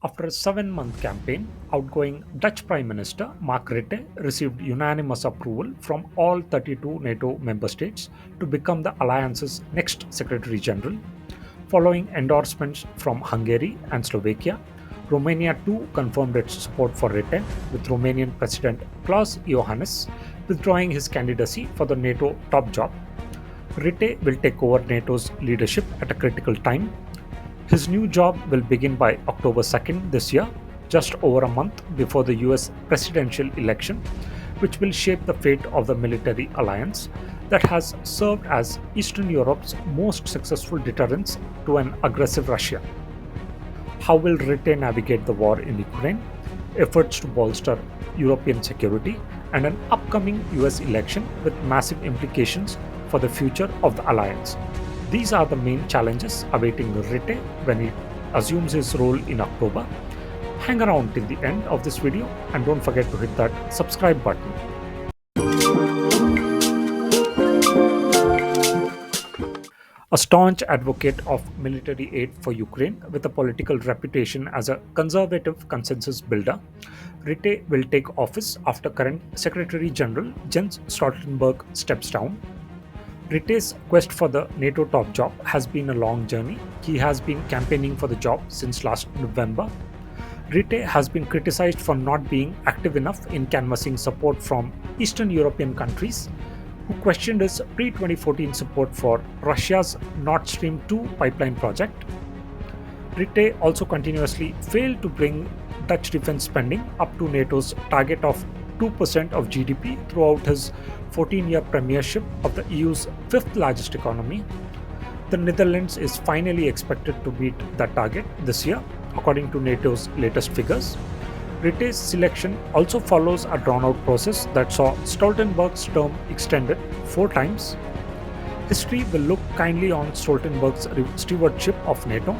After a 7 month campaign, outgoing Dutch Prime Minister Mark Rutte received unanimous approval from all 32 NATO member states to become the alliance's next Secretary General. Following endorsements from Hungary and Slovakia, Romania too confirmed its support for Rutte, with Romanian President Klaus Iohannis withdrawing his candidacy for the NATO top job. Rutte will take over NATO's leadership at a critical time. His new job will begin by October 2nd this year, just over a month before the US presidential election, which will shape the fate of the military alliance that has served as Eastern Europe's most successful deterrence to an aggressive Russia. How will Rutte navigate the war in Ukraine, efforts to bolster European security, and an upcoming US election with massive implications for the future of the alliance? These are the main challenges awaiting Rutte when he assumes his role in October. Hang around till the end of this video and don't forget to hit that subscribe button. A staunch advocate of military aid for Ukraine with a political reputation as a conservative consensus builder, Rutte will take office after current Secretary General Jens Stoltenberg steps down. Rutte's quest for the NATO top job has been a long journey. He has been campaigning for the job since last November. Rutte has been criticized for not being active enough in canvassing support from Eastern European countries, who questioned his pre 2014 support for Russia's Nord Stream 2 pipeline project. Rutte also continuously failed to bring Dutch defense spending up to NATO's target of 2% of GDP throughout his 14-year premiership of the EU's fifth largest economy. The Netherlands is finally expected to meet that target this year, according to NATO's latest figures. Rutte's selection also follows a drawn-out process that saw Stoltenberg's term extended 4 times. History will look kindly on Stoltenberg's stewardship of NATO.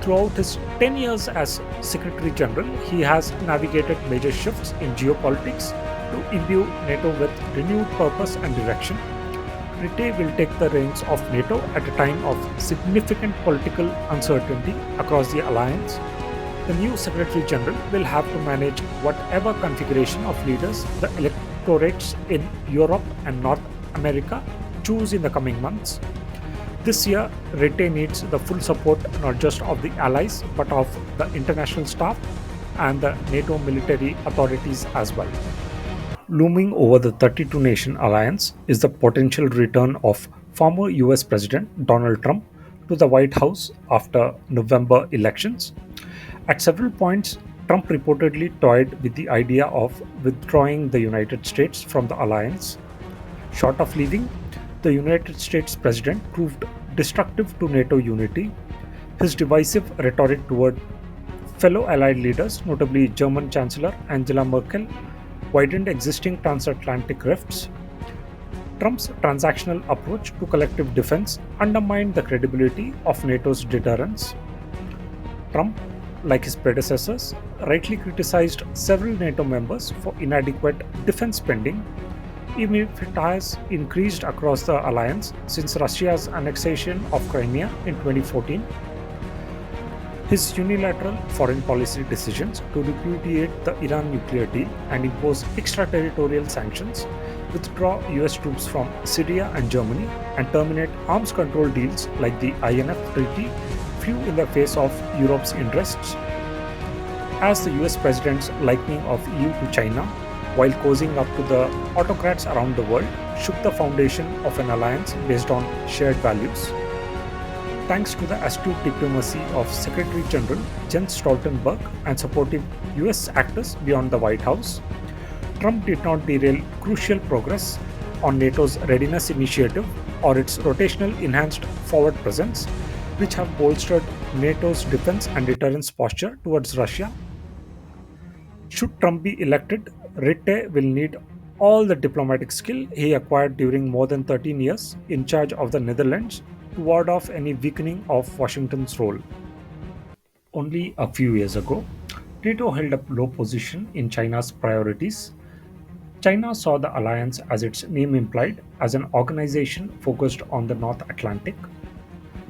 Throughout his 10 years as Secretary General, he has navigated major shifts in geopolitics to imbue NATO with renewed purpose and direction. Rutte will take the reins of NATO at a time of significant political uncertainty across the alliance. The new Secretary General will have to manage whatever configuration of leaders the electorates in Europe and North America choose in the coming months. This year, Rutte needs the full support not just of the allies but of the international staff and the NATO military authorities as well. Looming over the 32 nation alliance is the potential return of former US President Donald Trump to the White House after November elections. At several points, Trump reportedly toyed with the idea of withdrawing the United States from the alliance. Short of leaving, the United States president proved destructive to NATO unity. His divisive rhetoric toward fellow allied leaders, notably German Chancellor Angela Merkel, widened existing transatlantic rifts. Trump's transactional approach to collective defense undermined the credibility of NATO's deterrence. Trump, like his predecessors, rightly criticized several NATO members for inadequate defense spending, even if it has increased across the alliance since Russia's annexation of Crimea in 2014. His unilateral foreign policy decisions to repudiate the Iran nuclear deal and impose extraterritorial sanctions, withdraw US troops from Syria and Germany, and terminate arms control deals like the INF Treaty flew in the face of Europe's interests. As the US president's likening of EU to China, while cozying up to the autocrats around the world, shook the foundation of an alliance based on shared values. Thanks to the astute diplomacy of Secretary General Jens Stoltenberg and supportive US actors beyond the White House, Trump did not derail crucial progress on NATO's Readiness Initiative or its rotational enhanced forward presence, which have bolstered NATO's defense and deterrence posture towards Russia. Should Trump be elected, Rutte will need all the diplomatic skill he acquired during more than 13 years in charge of the Netherlands to ward off any weakening of Washington's role. Only a few years ago, NATO held a low position in China's priorities. China saw the alliance, as its name implied, as an organization focused on the North Atlantic.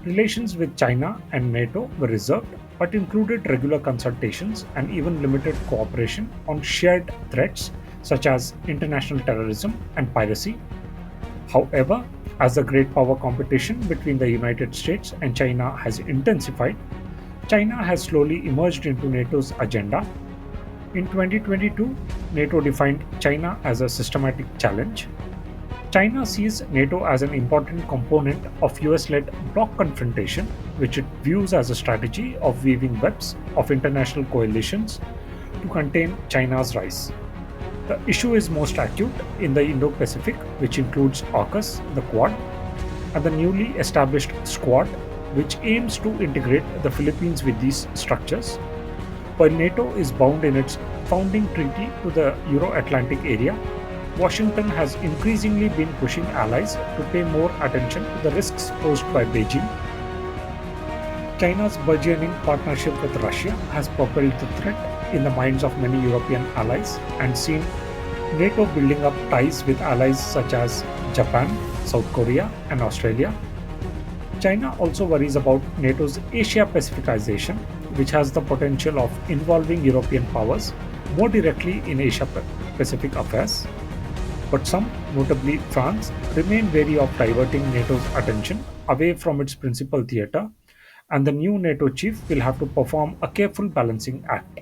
Relations with China and NATO were reserved, but included regular consultations and even limited cooperation on shared threats such as international terrorism and piracy. However, as the great power competition between the United States and China has intensified, China has slowly emerged into NATO's agenda. In 2022, NATO defined China as a systematic challenge. China sees NATO as an important component of US led bloc confrontation, which it views as a strategy of weaving webs of international coalitions to contain China's rise. The issue is most acute in the Indo Pacific, which includes AUKUS, the Quad, and the newly established Squad, which aims to integrate the Philippines with these structures. While NATO is bound in its founding treaty to the Euro Atlantic area, Washington has increasingly been pushing allies to pay more attention to the risks posed by Beijing. China's burgeoning partnership with Russia has propelled the threat in the minds of many European allies and seen NATO building up ties with allies such as Japan, South Korea, and Australia. China also worries about NATO's Asia Pacificization, which has the potential of involving European powers more directly in Asia Pacific affairs. But some, notably France, remain wary of diverting NATO's attention away from its principal theater, and the new NATO chief will have to perform a careful balancing act.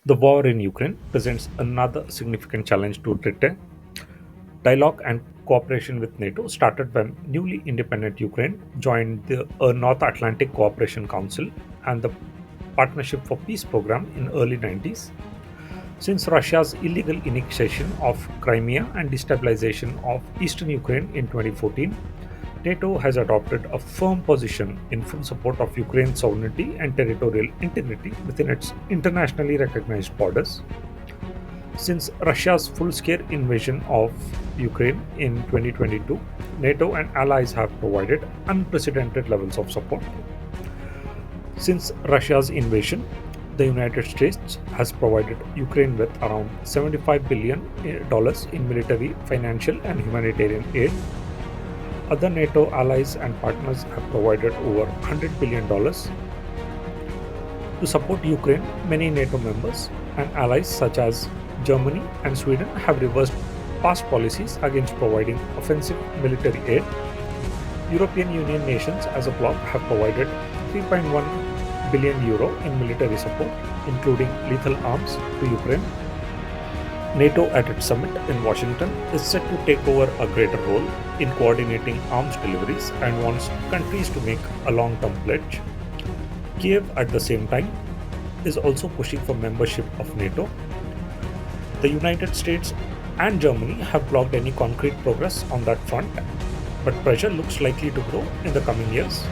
The war in Ukraine presents another significant challenge to Britain. Dialogue and cooperation with NATO started when newly independent Ukraine joined the North Atlantic Cooperation Council and the Partnership for Peace program in early 90s. Since Russia's illegal annexation of Crimea and destabilization of eastern Ukraine in 2014, NATO has adopted a firm position in full support of Ukraine's sovereignty and territorial integrity within its internationally recognized borders. Since Russia's full scale invasion of Ukraine in 2022, NATO and allies have provided unprecedented levels of support. Since Russia's invasion, the United States has provided Ukraine with around $75 billion in military, financial, and humanitarian aid. Other NATO allies and partners have provided over $100 billion to support Ukraine. Many NATO members and allies such as Germany and Sweden have reversed past policies against providing offensive military aid. European Union nations as a bloc have provided 3.1 billion euro in military support, including lethal arms, to Ukraine. NATO at its summit in Washington is set to take over a greater role in coordinating arms deliveries and wants countries to make a long-term pledge. Kiev, at the same time, is also pushing for membership of NATO. The United States and Germany have blocked any concrete progress on that front, but pressure looks likely to grow in the coming years.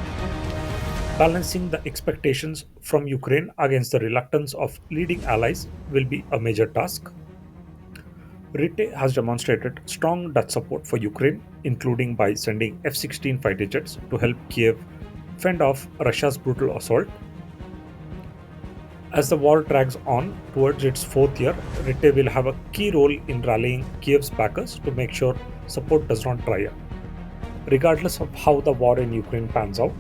Balancing the expectations from Ukraine against the reluctance of leading allies will be a major task. Rutte has demonstrated strong Dutch support for Ukraine, including by sending F 16 fighter jets to help Kiev fend off Russia's brutal assault. As the war drags on towards its fourth year, Rutte will have a key role in rallying Kiev's backers to make sure support does not dry up. Regardless of how the war in Ukraine pans out,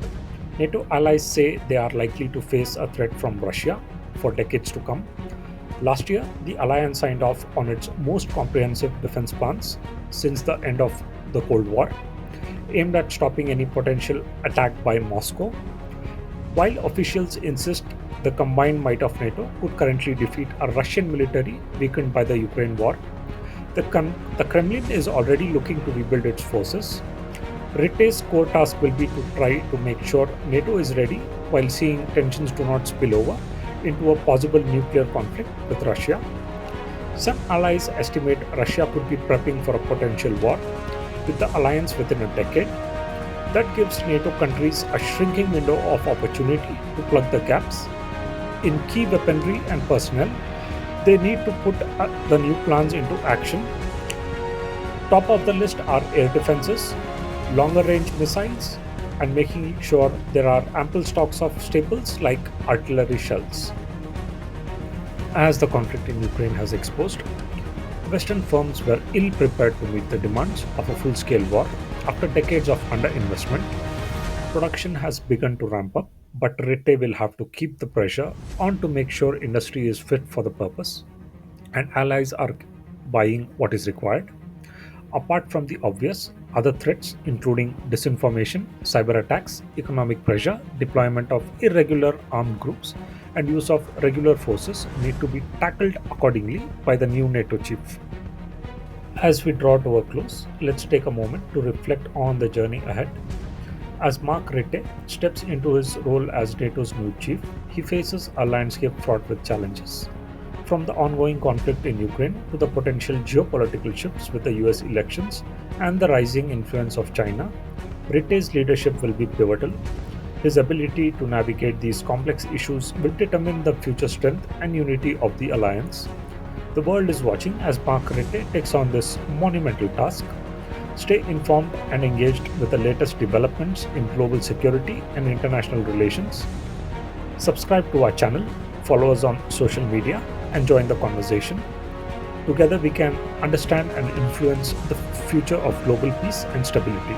NATO allies say they are likely to face a threat from Russia for decades to come. Last year, the alliance signed off on its most comprehensive defense plans since the end of the Cold War, aimed at stopping any potential attack by Moscow. While officials insist the combined might of NATO could currently defeat a Russian military weakened by the Ukraine war, the Kremlin is already looking to rebuild its forces. Rutte's core task will be to try to make sure NATO is ready while seeing tensions do not spill over into a possible nuclear conflict with Russia. Some allies estimate Russia could be prepping for a potential war with the alliance within a decade. That gives NATO countries a shrinking window of opportunity to plug the gaps. In key weaponry and personnel, they need to put the new plans into action. Top of the list are air defenses, longer range missiles, and making sure there are ample stocks of staples like artillery shells. As the conflict in Ukraine has exposed, Western firms were ill prepared to meet the demands of a full scale war. After decades of underinvestment, production has begun to ramp up, but Ritte will have to keep the pressure on to make sure industry is fit for the purpose and allies are buying what is required. Apart from the obvious, other threats, including disinformation, cyber attacks, economic pressure, deployment of irregular armed groups, and use of regular forces, need to be tackled accordingly by the new NATO chief. As we draw to a close, let's take a moment to reflect on the journey ahead. As Mark Rutte steps into his role as NATO's new chief, he faces a landscape fraught with challenges. From the ongoing conflict in Ukraine to the potential geopolitical shifts with the US elections and the rising influence of China, Rutte's leadership will be pivotal. His ability to navigate these complex issues will determine the future strength and unity of the alliance. The world is watching as Mark Rutte takes on this monumental task. Stay informed and engaged with the latest developments in global security and international relations. Subscribe to our channel, follow us on social media, and join the conversation. Together, we can understand and influence the future of global peace and stability.